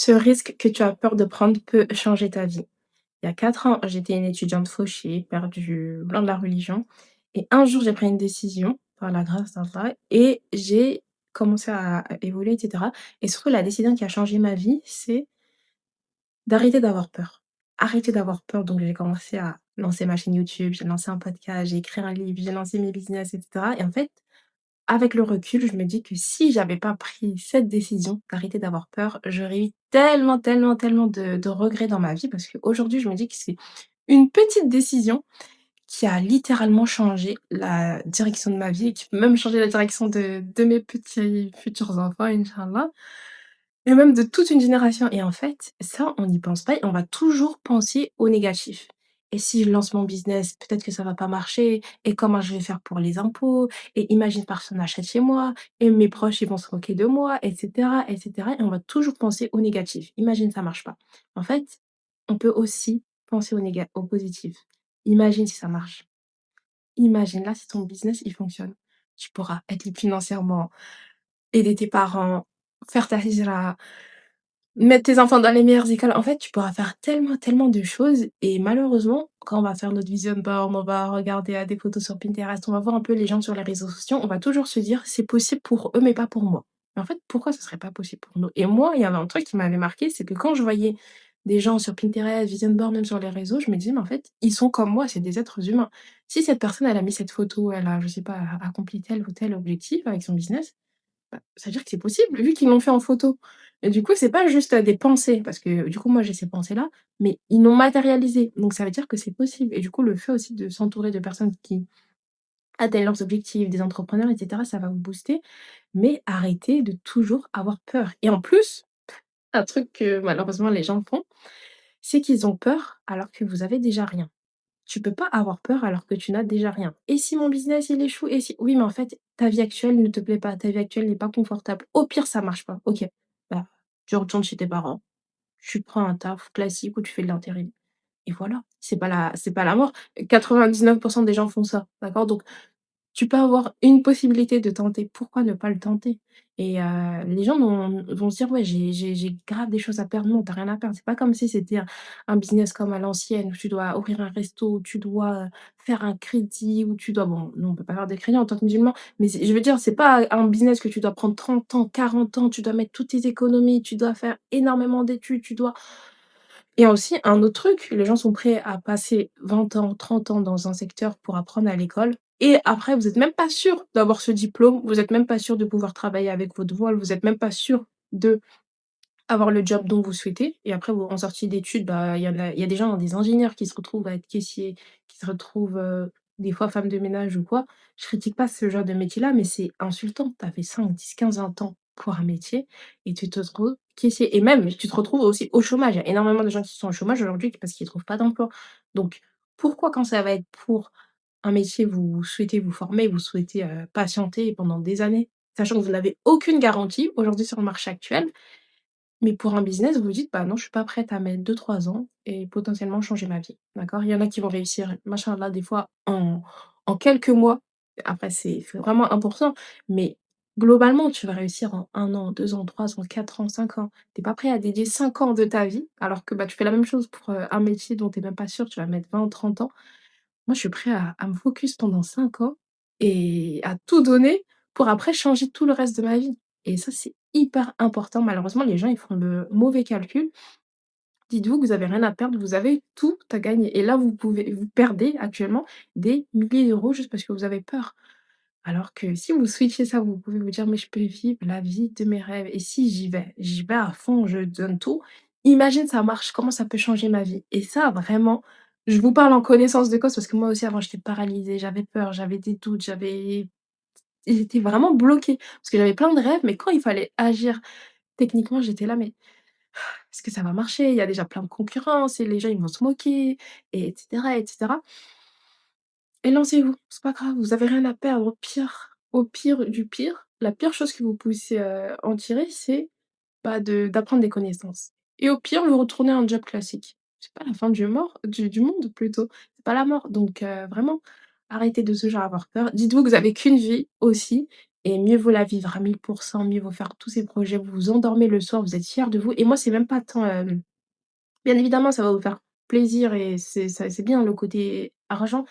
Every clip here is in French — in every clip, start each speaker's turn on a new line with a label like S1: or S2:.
S1: Ce risque que tu as peur de prendre peut changer ta vie. Il y a 4 ans, j'étais une étudiante fauchée, perdue loin de la religion et un jour, j'ai pris une décision par la grâce d'Allah et j'ai commencé à évoluer et cetera et surtout la décision qui a changé ma vie, c'est d'arrêter d'avoir peur. Arrêter d'avoir peur, donc j'ai commencé à lancer ma chaîne YouTube, j'ai lancé un podcast, j'ai écrit un livre, j'ai lancé mes business et cetera et en fait, avec le recul, je me dis que si j'avais pas pris cette décision d'arrêter d'avoir peur, j'aurais eu tellement, tellement, tellement de regrets dans ma vie parce qu'aujourd'hui, je me dis que c'est une petite décision qui a littéralement changé la direction de ma vie et qui peut même changer la direction de mes petits futurs enfants, inch'Allah. Et même de toute une génération et en fait, ça, on n'y pense pas et on va toujours penser au négatif. Et si je lance mon business, peut-être que ça va pas marcher et comment je vais faire pour les impôts? Et imagine personne n'achète chez moi et mes proches, ils vont se moquer de moi et cetera et on va toujours penser au négatif. Imagine ça marche pas. En fait, on peut aussi penser au positif. Imagine si ça marche. Imagine là, si ton business, il fonctionne. Tu pourras être libre financièrement, aider tes parents, faire ta hijra, mettre tes enfants dans les meilleures écoles. En fait, tu pourras faire tellement, tellement de choses et malheureusement, quand on va faire notre vision board, on va regarder, des photos sur Pinterest, on va voir un peu les gens sur les réseaux sociaux, on va toujours se dire: «C'est possible pour eux, mais pas pour moi». Mais en fait, pourquoi ce serait pas possible pour nous? Et moi, il y avait un truc qui m'avait marqué, c'est que quand je voyais des gens sur Pinterest, vision board, même sur les réseaux, je me disais: «Mais en fait, ils sont comme moi, c'est des êtres humains. Si cette personne, elle a mis cette photo, elle a, je sais pas, accompli tel ou tel objectif avec son business, bah, ça veut dire que c'est possible, vu qu'ils l'ont fait en photo et du coup, c'est pas juste, des pensées parce que, du coup, moi, j'ai ces pensées-là, mais ils l'ont matérialisé, donc ça veut dire que c'est possible et du coup, le fait aussi de s'entourer de personnes qui atteignent leurs objectifs, des entrepreneurs et cetera, ça va vous booster, mais arrêtez de toujours avoir peur et en plus, un truc que malheureusement les gens font, c'est qu'ils ont peur alors que vous avez déjà rien. Tu peux pas avoir peur alors que tu n'as déjà rien. «Et si mon business il échoue? Et si?» Oui, mais en fait, ta vie actuelle ne te plaît pas, ta vie actuelle n'est pas confortable. Au pire, ça marche pas. OK, bah, tu retournes chez tes parents, tu prends un taf classique où tu fais de l'intérim et voilà. C'est pas la mort. 99 des gens font ça, d'accord? Donc tu peux avoir une possibilité de tenter, pourquoi ne pas le tenter? Et les gens vont se dire: «Ouais, j'ai grave des choses à perdre». Non, tu as rien à perdre. C'est pas comme si c'était un business comme à l'ancienne où tu dois ouvrir un resto, où tu dois, faire un crédit, où tu dois bon, nous, on peut pas faire de crédit en tant que musulman, mais je veux dire, c'est pas un business que tu dois prendre 30 ans, 40 ans, tu dois mettre toutes tes économies, tu dois faire énormément d'études, tu dois et aussi un autre truc, les gens sont prêts à passer 20 ans, 30 ans dans un secteur pour apprendre à l'école et après vous êtes même pas sûr d'avoir ce diplôme, vous êtes même pas sûr de pouvoir travailler avec votre voile, vous êtes même pas sûr d'avoir le job dont vous souhaitez et après vous en sortie d'études, bah, il y a des gens, des ingénieurs qui se retrouvent à être caissiers, qui se retrouvent, des fois femmes de ménage ou quoi. Je critique pas ce genre de métier-là, mais c'est insultant. Tu as fait 5, 10, 15, 20 ans pour un métier et tu te retrouves caissier et même tu te retrouves aussi au chômage. Il y a énormément de gens qui sont au chômage aujourd'hui parce qu'ils trouvent pas d'emploi. Donc pourquoi quand ça va être pour un métier, vous souhaitez vous former, vous souhaitez, patienter pendant des années, sachant que vous n'avez aucune garantie aujourd'hui sur le marché actuel, mais pour un business, vous vous dites: «Bah, non, je suis pas prête à mettre 2, 3 ans et potentiellement changer ma vie». D'accord? Il y en a qui vont réussir, machallah, des fois en quelques mois. Après c'est vraiment important, mais globalement, tu vas réussir en 1 an, 2 ans, 3 ans, 4 ans, 5 ans. Tu es pas prêt à dédier 5 ans de ta vie, alors que, bah, tu fais la même chose pour, un métier dont tu es même pas sûr, tu vas mettre 20 ou 30 ans. Moi, je suis prêt à me focus pendant 5 ans et à tout donner pour après changer tout le reste de ma vie et ça, c'est hyper important. Malheureusement, les gens, ils font le mauvais calcul. Dites-vous que vous avez rien à perdre, vous avez tout à gagner et là, vous perdez actuellement des milliers d'euros juste parce que vous avez peur. Alors que si vous switchez ça, vous pouvez vous dire: «Mais je peux vivre la vie de mes rêves et si j'y vais à fond, je donne tout. Imagine ça marche, comment ça peut changer ma vie?» et ça vraiment, je vous parle en connaissance de cause parce que moi aussi avant j'étais paralysée, j'avais peur, j'avais des doutes, j'étais vraiment bloquée parce que j'avais plein de rêves, mais quand il fallait agir techniquement, j'étais là: «Mais est-ce que ça va marcher? Il y a déjà plein de concurrence et les gens ils vont se moquer» et et cetera et lancez-vous, c'est pas grave, vous avez rien à perdre. Au pire du pire, la pire chose que vous puissiez, en tirer, c'est, bah, d'apprendre des connaissances et au pire, vous retournez à un job classique. C'est pas la fin du monde plutôt, c'est pas la mort donc vraiment, arrêtez de toujours avoir peur. Dites-vous que vous avez qu'une vie aussi et mieux vaut la vivre à 1000, mieux vaut faire tous ces projets. Vous vous endormez le soir, vous êtes fiers de vous et moi, c'est même pas tant, bien évidemment, ça va vous faire plaisir et c'est bien le côté argent,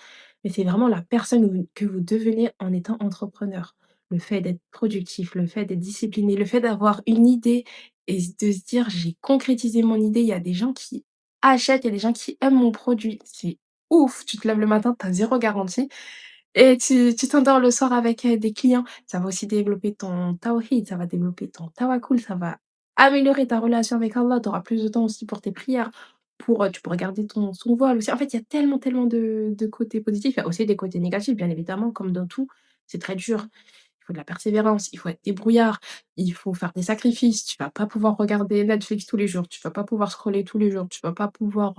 S1: mais c'est vraiment la personne que vous devenez en étant entrepreneur. Le fait d'être productif, le fait d'être discipliné, le fait d'avoir une idée et de se dire: «J'ai concrétisé mon idée, il y a des gens qui achètent, il y a des gens qui aiment mon produit». C'est ouf! Tu te lèves le matin, tu as 0 garantie et tu t'endors le soir avec, des clients. Ça va aussi développer ton tawhid, ça va développer ton tawakkul, ça va améliorer ta relation avec Allah. Tu auras plus de temps aussi pour tes prières, tu pourras garder ton voile aussi. En fait, il y a tellement, tellement de côtés positifs. Il y a aussi des côtés négatifs, bien évidemment, comme dans tout. C'est très dur. Il faut de la persévérance, il faut être débrouillard, il faut faire des sacrifices. Tu vas pas pouvoir regarder Netflix tous les jours, tu vas pas pouvoir scroller tous les jours, tu vas pas pouvoir,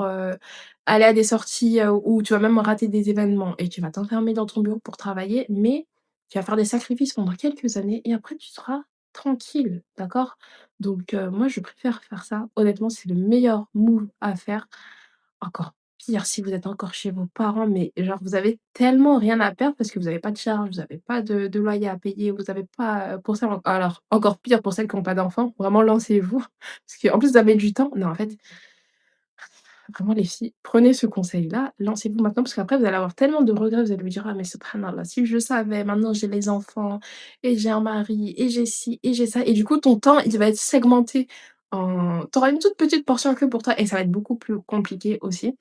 S1: aller à des sorties, ou tu vas même rater des événements et tu vas t'enfermer dans ton bureau pour travailler, mais tu vas faire des sacrifices pendant quelques années et après tu seras tranquille, d'accord? Donc moi je préfère faire ça. Honnêtement, c'est le meilleur move à faire. Encore pire si vous êtes encore chez vos parents, mais genre vous avez tellement rien à perdre parce que vous avez pas de charges, vous avez pas de loyer à payer, vous avez pas, pour ça alors encore pire pour celles qui ont pas d'enfants, vraiment lancez-vous parce qu'en plus vous avez du temps. Non en fait, vraiment les filles, prenez ce conseil-là, lancez-vous maintenant parce qu'après vous allez avoir tellement de regrets, vous allez vous dire: «Ah mais subhanallah, si je savais, maintenant j'ai les enfants et j'ai un mari et j'ai ci et j'ai ça» et du coup ton temps il va être segmenté en tu auras une toute petite portion que pour toi et ça va être beaucoup plus compliqué aussi.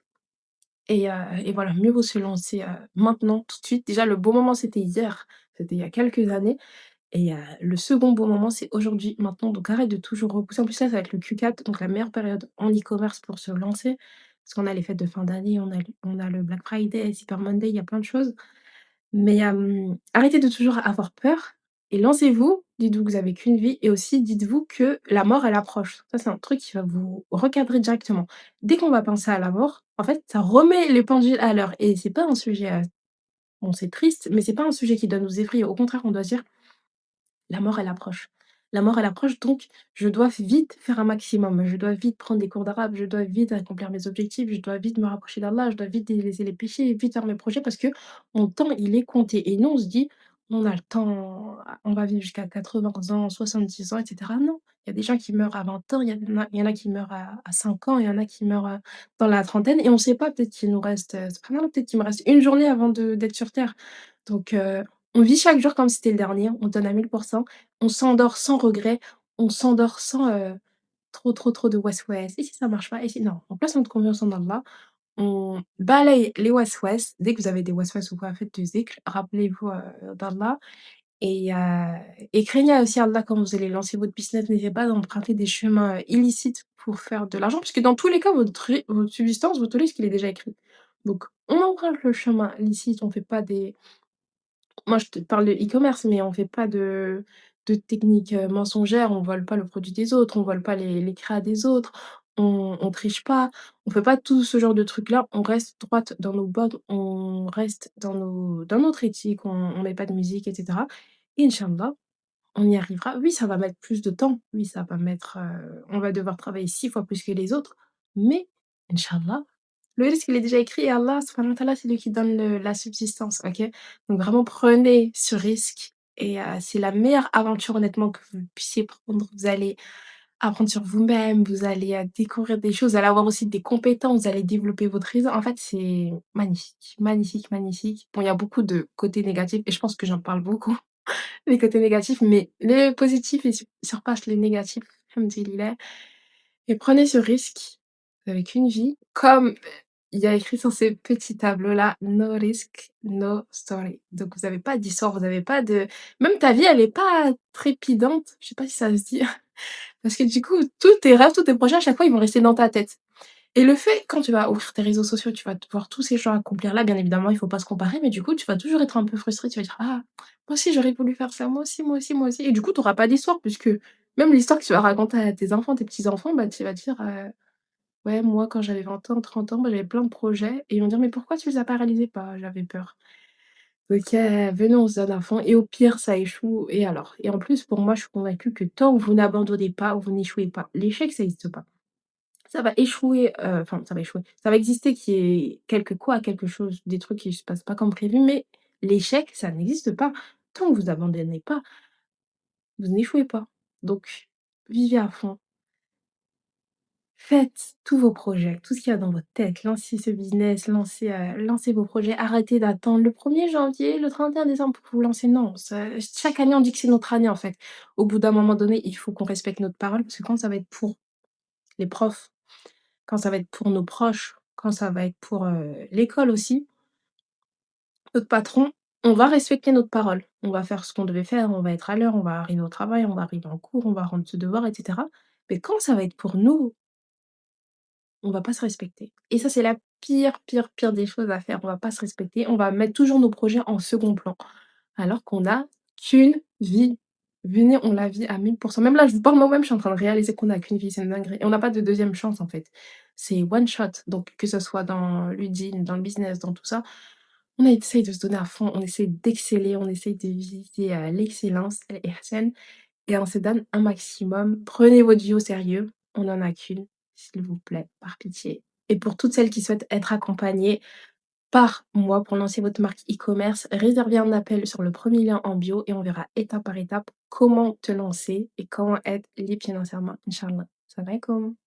S1: Et voilà, mieux vaut se lancer, maintenant, tout de suite. Déjà, le bon moment, c'était hier, c'était il y a quelques années et le second bon moment, c'est aujourd'hui, maintenant. Donc arrête de toujours repousser. En plus, là, ça va être le Q4, donc la meilleure période en e-commerce pour se lancer. Parce qu'on a les fêtes de fin d'année, on a le Black Friday, Cyber Monday, il y a plein de choses. Mais arrêtez de toujours avoir peur et lancez-vous. Dites-vous que vous avez qu'une vie et aussi dites-vous que la mort, elle approche. Ça, c'est un truc qui va vous recadrer directement. Dès qu'on va penser à la mort, en fait, ça remet les pendules à l'heure et c'est pas un sujet, bon, c'est triste, mais c'est pas un sujet qui doit nous effrayer. Au contraire, on doit se dire: la mort, elle approche. La mort, elle approche, donc je dois vite faire un maximum. Je dois vite prendre des cours d'arabe, je dois vite accomplir mes objectifs, je dois vite me rapprocher d'Allah, je dois vite délaisser les péchés, vite faire mes projets parce que mon temps, il est compté. Et nous, on se dit: «On a le temps, on va vivre jusqu'à 80 ans, 70 ans et cetera». Non, il y a des gens qui meurent à 20 ans, il y en a qui meurent à 5 ans, il y en a qui meurent, dans la trentaine et on ne sait pas, peut-être qu'il nous reste, subhanallah, peut-être qu'il me reste une journée avant d'être sur terre. Donc on vit chaque jour comme si c'était le dernier, on donne à 1000. On s'endort sans regret, on s'endort sans, trop, trop, trop de waswas. «Et si ça marche pas? Et si?» non, on place notre confiance en Allah, on balaye les waswas. Dès que vous avez des waswas ou quoi, faites du zikr, rappelez-vous, d'Allah et craignez aussi Allah quand vous allez lancer votre business. N'essayez pas d'emprunter des chemins, illicites pour faire de l'argent, puisque dans tous les cas, votre subsistance, votre risque, il est déjà écrit. Donc on emprunte le chemin licite, on fait pas des moi, je te parle de e-commerce, mais on fait pas de techniques, mensongères. On vole pas le produit des autres, on vole pas les créas des autres, on triche pas, on fait pas tout ce genre de trucs-là. On reste droite dans nos bottes, on reste dans notre éthique, on met pas de musique et cetera et inch'Allah, on y arrivera. Oui, ça va mettre plus de temps, oui, ça va mettre, on va devoir travailler 6 fois plus que les autres, mais inch'Allah le risque, il est déjà écrit et Allah subhanahu wa ta'ala, c'est lui qui donne la subsistance, OK? Donc vraiment prenez ce risque et c'est la meilleure aventure honnêtement que vous puissiez prendre. Vous allez apprendre sur vous-même, vous allez, découvrir des choses, vous allez avoir aussi des compétences, vous allez développer votre réseau. En fait, c'est magnifique, magnifique, magnifique. Bon, il y a beaucoup de côtés négatifs et je pense que j'en parle beaucoup, les côtés négatifs, mais les positifs, ils surpassent les négatifs, alhamdoulilah et prenez ce risque. Vous avez qu'une vie, comme il y a écrit sur ces petits tableaux-là: «No risk, no story». Donc vous avez pas d'histoire, vous avez pas de même ta vie, elle est pas trépidante, je sais pas si ça se dit? Parce que du coup, tous tes rêves, tous tes projets, à chaque fois, ils vont rester dans ta tête. Et le fait quand tu vas ouvrir tes réseaux sociaux, tu vas te voir tous ces gens accomplir là, bien évidemment, il faut pas se comparer, mais du coup, tu vas toujours être un peu frustré, tu vas dire: «Ah, moi aussi j'aurais voulu faire ça, moi aussi, moi aussi, moi aussi» et du coup, tu auras pas d'histoire puisque même l'histoire que tu vas raconter à tes enfants, tes petits-enfants, bah, tu vas dire, ouais, moi, quand j'avais 20 ans, 30 ans, bah, j'avais plein de projets et ils vont dire: «Mais pourquoi tu les as pas réalisés?» «Bah, j'avais peur». OK, venez, on se donne à fond et au pire, ça échoue et alors? Et en plus, pour moi, je suis convaincue que tant que vous n'abandonnez pas ou vous n'échouez pas, l'échec, ça existe pas. Ça va échouer, enfin, ça va échouer, ça va exister qu'il y ait quelque chose, des trucs qui se passent pas comme prévu, mais l'échec, ça n'existe pas. tant que vous abandonnez pas, vous n'échouez pas. Donc vivez à fond, faites tous vos projets, tout ce qu'il y a dans votre tête, lancez ce business, lancez vos projets, arrêtez d'attendre le 1er janvier, le 31 décembre pour vous lancer. Non, ça chaque année, on dit que c'est notre année, en fait. Au bout d'un moment donné, il faut qu'on respecte notre parole parce que quand ça va être pour les profs, quand ça va être pour nos proches, quand ça va être pour, l'école aussi, notre patron, on va respecter notre parole. On va faire ce qu'on devait faire, on va être à l'heure, on va arriver au travail, on va arriver en cours, on va rendre ce devoir et cetera. Mais quand ça va être pour nous, on va pas se respecter et ça, c'est la pire, pire, pire des choses à faire. On va pas se respecter, on va mettre toujours nos projets en second plan, alors qu'on a qu'une vie. Venez, on la vit à 1000%. Même là, je vous parle moi-même, je suis en train de réaliser qu'on a qu'une vie, c'est une dinguerie et on n'a pas de deuxième chance, en fait. C'est one shot, donc que ce soit dans l'udine, dans le business, dans tout ça, on essaye de se donner à fond, on essaye d'exceller, on essaye de viser, l'excellence, l'ihsan et on se donne un maximum. Prenez votre vie au sérieux, on n'en a qu'une, s'il vous plaît, par pitié. Et pour toutes celles qui souhaitent être accompagnées par moi pour lancer votre marque e-commerce, réservez un appel sur le premier lien en bio et on verra étape par étape comment te lancer et comment être libre financièrement, Inch'Allah. Salam alaikum.